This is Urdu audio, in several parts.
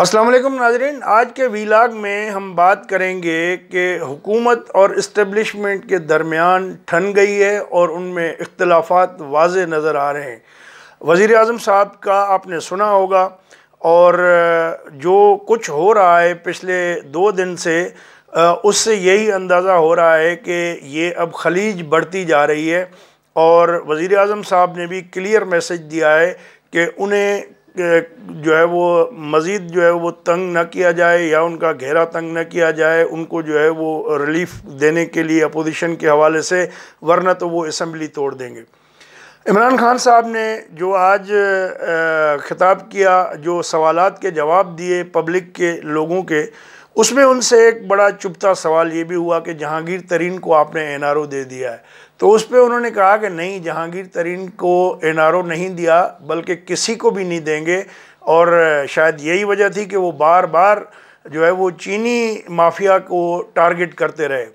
السلام علیکم ناظرین، آج کے ویلاگ میں ہم بات کریں گے کہ حکومت اور اسٹیبلشمنٹ کے درمیان ٹھن گئی ہے اور ان میں اختلافات واضح نظر آ رہے ہیں۔ وزیر اعظم صاحب کا آپ نے سنا ہوگا، اور جو کچھ ہو رہا ہے پچھلے 2 دن سے اس سے یہی اندازہ ہو رہا ہے کہ یہ اب خلیج بڑھتی جا رہی ہے، اور وزیر اعظم صاحب نے بھی کلیئر میسج دیا ہے کہ انہیں جو ہے وہ مزید جو ہے وہ تنگ نہ کیا جائے یا ان کا گھیرا تنگ نہ کیا جائے، ان کو جو ہے وہ ریلیف دینے کے لیے اپوزیشن کے حوالے سے، ورنہ تو وہ اسمبلی توڑ دیں گے۔ عمران خان صاحب نے جو آج خطاب کیا، جو سوالات کے جواب دیے پبلک کے لوگوں کے، اس میں ان سے ایک بڑا چبھتا سوال یہ بھی ہوا کہ جہانگیر ترین کو آپ نے این آر او دے دیا ہے۔ تو اس پہ انہوں نے کہا کہ نہیں، جہانگیر ترین کو این آر او نہیں دیا، بلکہ کسی کو بھی نہیں دیں گے، اور شاید یہی وجہ تھی کہ وہ بار بار جو ہے وہ چینی مافیا کو ٹارگٹ کرتے رہے۔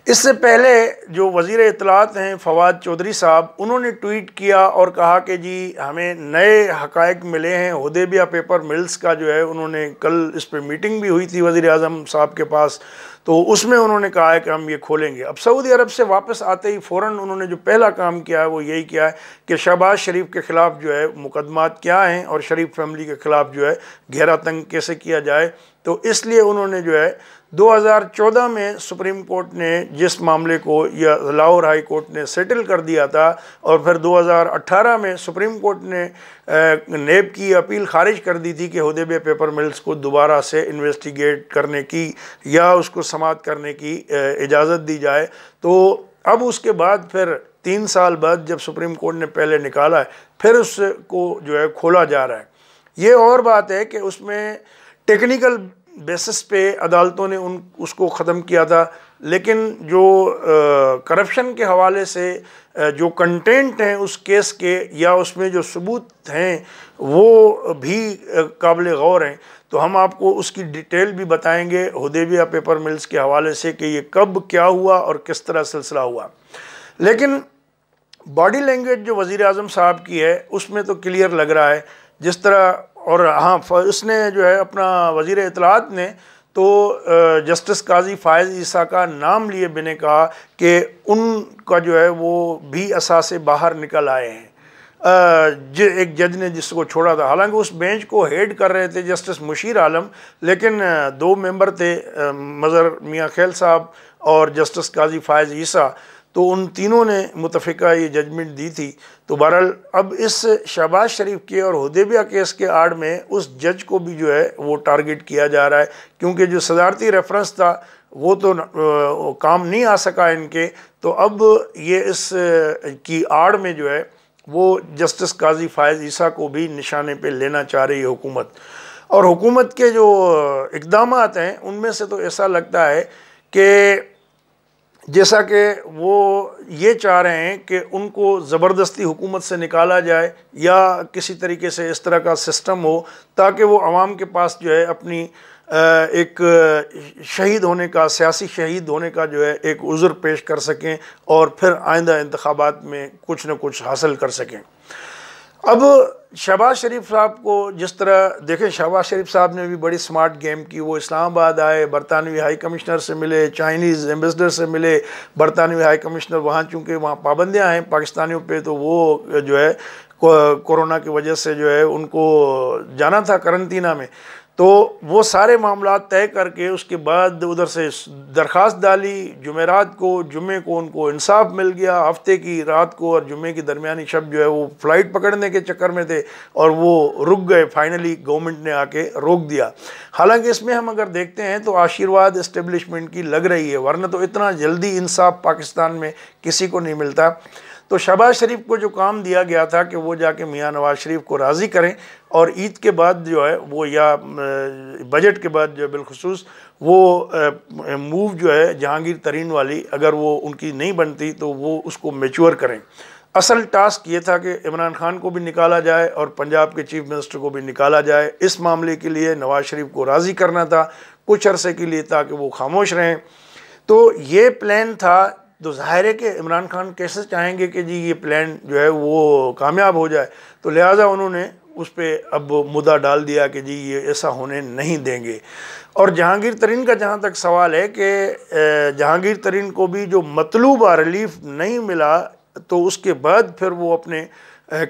اس سے پہلے جو وزیر اطلاعات ہیں فواد چودھری صاحب، انہوں نے ٹویٹ کیا اور کہا کہ جی ہمیں نئے حقائق ملے ہیں حدیبیہ پیپر ملز کا، جو ہے انہوں نے کل اس پہ میٹنگ بھی ہوئی تھی وزیر اعظم صاحب کے پاس، تو اس میں انہوں نے کہا ہے کہ ہم یہ کھولیں گے۔ اب سعودی عرب سے واپس آتے ہی فوراً انہوں نے جو پہلا کام کیا ہے وہ یہی کیا ہے کہ شہباز شریف کے خلاف جو ہے مقدمات کیا ہیں اور شریف فیملی کے خلاف جو ہے گھیرا تنگ کیسے کیا جائے۔ تو اس لیے انہوں نے جو ہے 2014 میں سپریم کورٹ نے جس معاملے کو یا لاہور ہائی کورٹ نے سیٹل کر دیا تھا، اور پھر 2018 میں سپریم کورٹ نے نیب کی اپیل خارج کر دی تھی کہ حدیبیہ پیپر ملز کو دوبارہ سے انویسٹیگیٹ کرنے کی یا اس کو سماعت کرنے کی اجازت دی جائے۔ تو اب اس کے بعد پھر 3 سال بعد جب سپریم کورٹ نے پہلے نکالا ہے، پھر اس کو جو ہے کھولا جا رہا ہے۔ یہ اور بات ہے کہ اس میں ٹیکنیکل بیسس پہ عدالتوں نے اس کو ختم کیا تھا، لیکن جو کرپشن کے حوالے سے جو کنٹینٹ ہیں اس کیس کے یا اس میں جو ثبوت ہیں وہ بھی قابل غور ہیں۔ تو ہم آپ کو اس کی ڈیٹیل بھی بتائیں گے حدیبیہ پیپر ملز کے حوالے سے کہ یہ کب کیا ہوا اور کس طرح سلسلہ ہوا۔ لیکن باڈی لینگویج جو وزیر اعظم صاحب کی ہے اس میں تو کلیئر لگ رہا ہے، جس طرح، اور ہاں اس نے جو ہے اپنا وزیر اطلاعات نے تو جسٹس قاضی فائز عیسیٰ کا نام لیے بنے کہا کہ ان کا جو ہے وہ بھی اثاثے باہر نکل آئے ہیں۔ ایک جج نے جس کو چھوڑا تھا، حالانکہ اس بینچ کو ہیڈ کر رہے تھے جسٹس مشیر عالم، لیکن 2 ممبر تھے، مظہر میاں خیل صاحب اور جسٹس قاضی فائز عیسیٰ، تو ان تینوں نے متفقہ یہ ججمنٹ دی تھی۔ تو بہرحال اب اس شہباز شریف کے اور حدیبیہ کیس کے آڑ میں اس جج کو بھی جو ہے وہ ٹارگٹ کیا جا رہا ہے، کیونکہ جو صدارتی ریفرنس تھا وہ تو کام نہیں آ سکا ان کے، تو اب یہ اس کی آڑ میں جو ہے وہ جسٹس قاضی فائز عیسیٰ کو بھی نشانے پہ لینا چاہ رہی ہے حکومت۔ اور حکومت کے جو اقدامات ہیں ان میں سے تو ایسا لگتا ہے کہ جیسا کہ وہ یہ چاہ رہے ہیں کہ ان کو زبردستی حکومت سے نکالا جائے یا کسی طریقے سے اس طرح کا سسٹم ہو تاکہ وہ عوام کے پاس جو ہے اپنی ایک شہید ہونے کا، سیاسی شہید ہونے کا جو ہے ایک عذر پیش کر سکیں اور پھر آئندہ انتخابات میں کچھ نہ کچھ حاصل کر سکیں۔ اب شہباز شریف صاحب کو جس طرح دیکھیں، شہباز شریف صاحب نے بھی بڑی سمارٹ گیم کی، وہ اسلام آباد آئے، برطانوی ہائی کمشنر سے ملے، چائنیز ایمبیسڈر سے ملے۔ برطانوی ہائی کمشنر وہاں چونکہ وہاں پابندیاں ہیں پاکستانیوں پہ، تو وہ جو ہے کورونا کی وجہ سے جو ہے ان کو جانا تھا قرنطینہ میں، تو وہ سارے معاملات طے کر کے اس کے بعد ادھر سے درخواست ڈالی جمعرات کو، جمعے کو ان کو انصاف مل گیا۔ ہفتے کی رات کو اور جمعے کی درمیانی شب جو ہے وہ فلائٹ پکڑنے کے چکر میں تھے اور وہ رک گئے، فائنلی گورنمنٹ نے آ کے روک دیا۔ حالانکہ اس میں ہم اگر دیکھتے ہیں تو آشیرواد اسٹیبلشمنٹ کی لگ رہی ہے، ورنہ تو اتنا جلدی انصاف پاکستان میں کسی کو نہیں ملتا۔ تو شہباز شریف کو جو کام دیا گیا تھا کہ وہ جا کے میاں نواز شریف کو راضی کریں، اور عید کے بعد جو ہے وہ یا بجٹ کے بعد جو ہے بالخصوص وہ موو جو ہے جہانگیر ترین والی، اگر وہ ان کی نہیں بنتی تو وہ اس کو میچور کریں۔ اصل ٹاسک یہ تھا کہ عمران خان کو بھی نکالا جائے اور پنجاب کے چیف منسٹر کو بھی نکالا جائے۔ اس معاملے کے لیے نواز شریف کو راضی کرنا تھا کچھ عرصے کے لیے تاکہ وہ خاموش رہیں۔ تو یہ پلان تھا۔ تو ظاہر ہے کہ عمران خان کیسے چاہیں گے کہ جی یہ پلان جو ہے وہ کامیاب ہو جائے، تو لہٰذا انہوں نے اس پہ اب مدعا ڈال دیا کہ جی یہ ایسا ہونے نہیں دیں گے۔ اور جہانگیر ترین کا جہاں تک سوال ہے کہ جہانگیر ترین کو بھی جو مطلوبہ ریلیف نہیں ملا تو اس کے بعد پھر وہ اپنے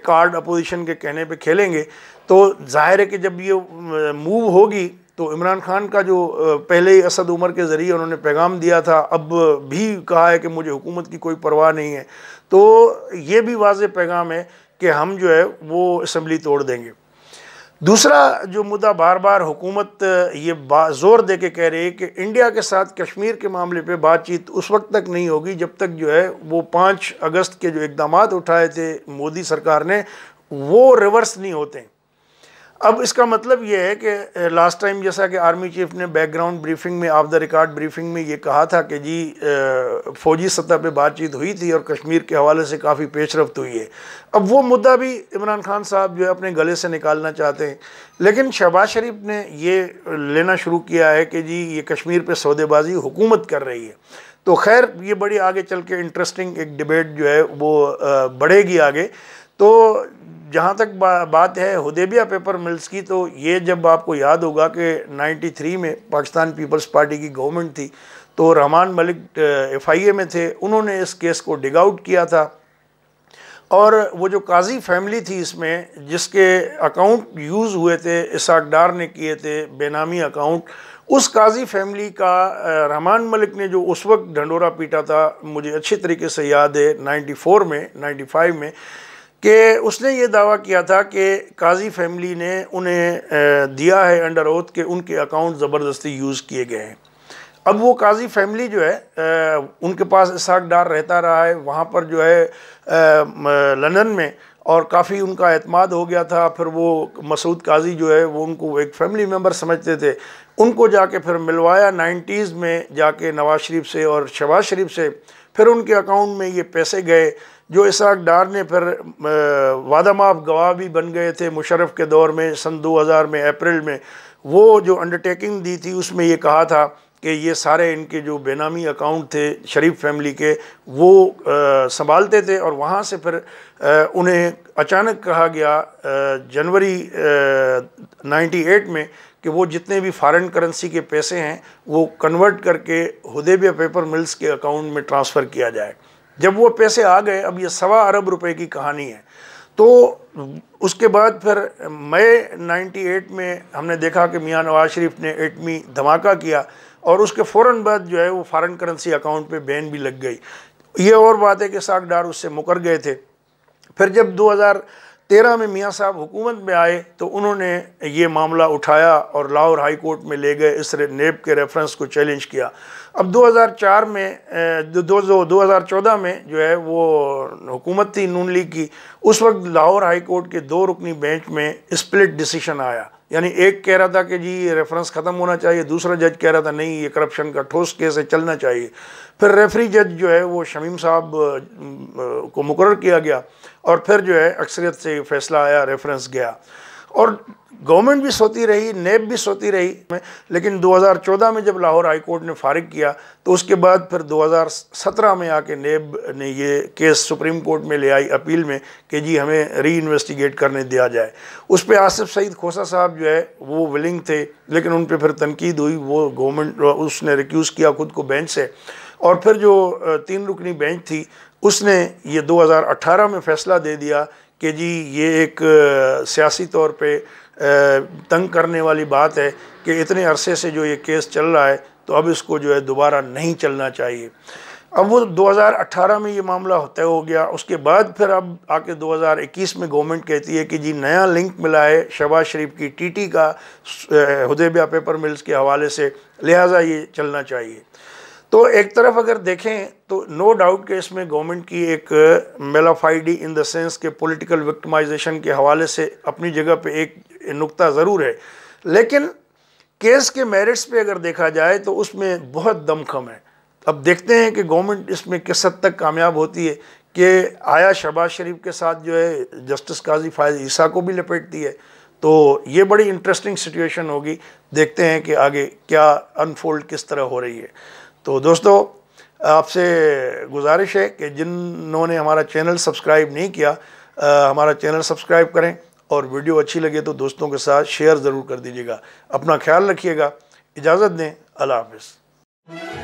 کارڈ اپوزیشن کے کہنے پہ کھیلیں گے، تو ظاہر ہے کہ جب یہ موو ہوگی تو عمران خان کا جو پہلے ہی اسد عمر کے ذریعے انہوں نے پیغام دیا تھا، اب بھی کہا ہے کہ مجھے حکومت کی کوئی پرواہ نہیں ہے، تو یہ بھی واضح پیغام ہے کہ ہم جو ہے وہ اسمبلی توڑ دیں گے۔ دوسرا جو مدعا بار بار حکومت یہ زور دے کے کہہ رہی ہے کہ انڈیا کے ساتھ کشمیر کے معاملے پہ بات چیت اس وقت تک نہیں ہوگی جب تک جو ہے وہ 5 اگست کے جو اقدامات اٹھائے تھے مودی سرکار نے وہ ریورس نہیں ہوتے۔ اب اس کا مطلب یہ ہے کہ لاسٹ ٹائم جیسا کہ آرمی چیف نے بیک گراؤنڈ بریفنگ میں آف دا ریکارڈ بریفنگ میں یہ کہا تھا کہ جی فوجی سطح پہ بات چیت ہوئی تھی اور کشمیر کے حوالے سے کافی پیش رفت ہوئی ہے، اب وہ مدعا بھی عمران خان صاحب جو ہے اپنے گلے سے نکالنا چاہتے ہیں، لیکن شہباز شریف نے یہ لینا شروع کیا ہے کہ جی یہ کشمیر پہ سودے بازی حکومت کر رہی ہے۔ تو خیر یہ بڑی آگے چل کے انٹرسٹنگ ایک ڈیبیٹ جو ہے وہ بڑھے گی آگے۔ تو جہاں تک بات ہے حدیبیہ پیپر ملز کی، تو یہ جب آپ کو یاد ہوگا کہ 93 میں پاکستان پیپلز پارٹی کی گورنمنٹ تھی تو رحمان ملک FIA میں تھے، انہوں نے اس کیس کو ڈگ آؤٹ کیا تھا، اور وہ جو قاضی فیملی تھی اس میں جس کے اکاؤنٹ یوز ہوئے تھے اسحاق ڈار نے کیے تھے بے نامی اکاؤنٹ، اس قاضی فیملی کا رحمان ملک نے جو اس وقت ڈھنڈورا پیٹا تھا، مجھے اچھے طریقے سے یاد ہے 95 میں کہ اس نے یہ دعویٰ کیا تھا کہ قاضی فیملی نے انہیں دیا ہے انڈر اوتھ کہ ان کے اکاؤنٹ زبردستی یوز کیے گئے ہیں۔ اب وہ قاضی فیملی جو ہے ان کے پاس اسحاق ڈار رہتا رہا ہے وہاں پر جو ہے لندن میں، اور کافی ان کا اعتماد ہو گیا تھا، پھر وہ مسعود قاضی جو ہے وہ ان کو ایک فیملی ممبر سمجھتے تھے، ان کو جا کے پھر ملوایا 90s میں جا کے نواز شریف سے اور شہباز شریف سے، پھر ان کے اکاؤنٹ میں یہ پیسے گئے جو اسحاق ڈار نے پھر وعدہ معاف گواہ بھی بن گئے تھے مشرف کے دور میں سن 2000 میں اپریل میں، وہ جو انڈرٹیکنگ دی تھی اس میں یہ کہا تھا کہ یہ سارے ان کے جو بے نامی اکاؤنٹ تھے شریف فیملی کے وہ سنبھالتے تھے، اور وہاں سے پھر انہیں اچانک کہا گیا جنوری 98 میں کہ وہ جتنے بھی فارن کرنسی کے پیسے ہیں وہ کنورٹ کر کے حدیبیہ پیپر ملز کے اکاؤنٹ میں ٹرانسفر کیا جائے۔ جب وہ پیسے آ گئے، اب یہ 1.25 ارب روپے کی کہانی ہے، تو اس کے بعد پھر مئی 98 میں ہم نے دیکھا کہ میاں نواز شریف نے ایٹمی دھماکہ کیا، اور اس کے فوراً بعد جو ہے وہ فارن کرنسی اکاؤنٹ پہ بین بھی لگ گئی۔ یہ اور بات ہے کہ اسحاق ڈار اس سے مکر گئے تھے۔ پھر جب 2013 میں میاں صاحب حکومت میں آئے تو انہوں نے یہ معاملہ اٹھایا اور لاہور ہائی کورٹ میں لے گئے، اس نیب کے ریفرنس کو چیلنج کیا۔ اب 2014 میں جو ہے وہ حکومت تھی نون لیگ کی، اس وقت لاہور ہائی کورٹ کے 2 رکنی بینچ میں اسپلٹ ڈیسیشن آیا، یعنی ایک کہہ رہا تھا کہ جی یہ ریفرنس ختم ہونا چاہیے، دوسرا جج کہہ رہا تھا نہیں یہ کرپشن کا ٹھوس کیس ہے چلنا چاہیے۔ پھر ریفری جج جو ہے وہ شمیم صاحب کو مقرر کیا گیا، اور پھر جو ہے اکثریت سے یہ فیصلہ آیا، ریفرنس گیا، اور گورنمنٹ بھی سوتی رہی، نیب بھی سوتی رہی، لیکن 2014 میں جب لاہور ہائی کورٹ نے فارغ کیا تو اس کے بعد پھر 2017 میں آ کے نیب نے یہ کیس سپریم کورٹ میں لے آئی اپیل میں کہ جی ہمیں ری انویسٹیگیٹ کرنے دیا جائے۔ اس پہ آصف سعید کھوسہ صاحب جو ہے وہ ولنگ تھے، لیکن ان پہ پھر تنقید ہوئی، وہ گورنمنٹ اس نے ریکیوز کیا خود کو بینچ سے، اور پھر جو 3 رکنی بینچ تھی اس نے یہ 2018 میں فیصلہ دے دیا کہ جی یہ ایک سیاسی طور پہ تنگ کرنے والی بات ہے کہ اتنے عرصے سے جو یہ کیس چل رہا ہے تو اب اس کو جو ہے دوبارہ نہیں چلنا چاہیے۔ اب وہ 2018 میں یہ معاملہ طے ہو گیا، اس کے بعد پھر اب آ کے 2021 میں گورنمنٹ کہتی ہے کہ جی نیا لنک ملا ہے شہباز شریف کی TT کا حدیبیہ پیپر ملز کے حوالے سے، لہٰذا یہ چلنا چاہیے۔ تو ایک طرف اگر دیکھیں تو نو ڈاؤٹ کہ اس میں گورنمنٹ کی ایک میلافائڈی ان دا سینس کہ پولیٹیکل وکٹمائزیشن کے حوالے سے اپنی جگہ پہ ایک نقطہ ضرور ہے، لیکن کیس کے میرٹس پہ اگر دیکھا جائے تو اس میں بہت دم خم ہے۔ اب دیکھتے ہیں کہ گورنمنٹ اس میں کس حد تک کامیاب ہوتی ہے کہ آیا شہباز شریف کے ساتھ جو ہے جسٹس قاضی فائز عیسیٰ کو بھی لپیٹتی ہے، تو یہ بڑی انٹرسٹنگ سچویشن ہوگی، دیکھتے ہیں کہ آگے کیا انفولڈ کس طرح ہو رہی ہے۔ تو دوستو آپ سے گزارش ہے کہ جنہوں نے ہمارا چینل سبسکرائب نہیں کیا ہمارا چینل سبسکرائب کریں، اور ویڈیو اچھی لگے تو دوستوں کے ساتھ شیئر ضرور کر دیجیے گا۔ اپنا خیال رکھیے گا، اجازت دیں، اللہ حافظ۔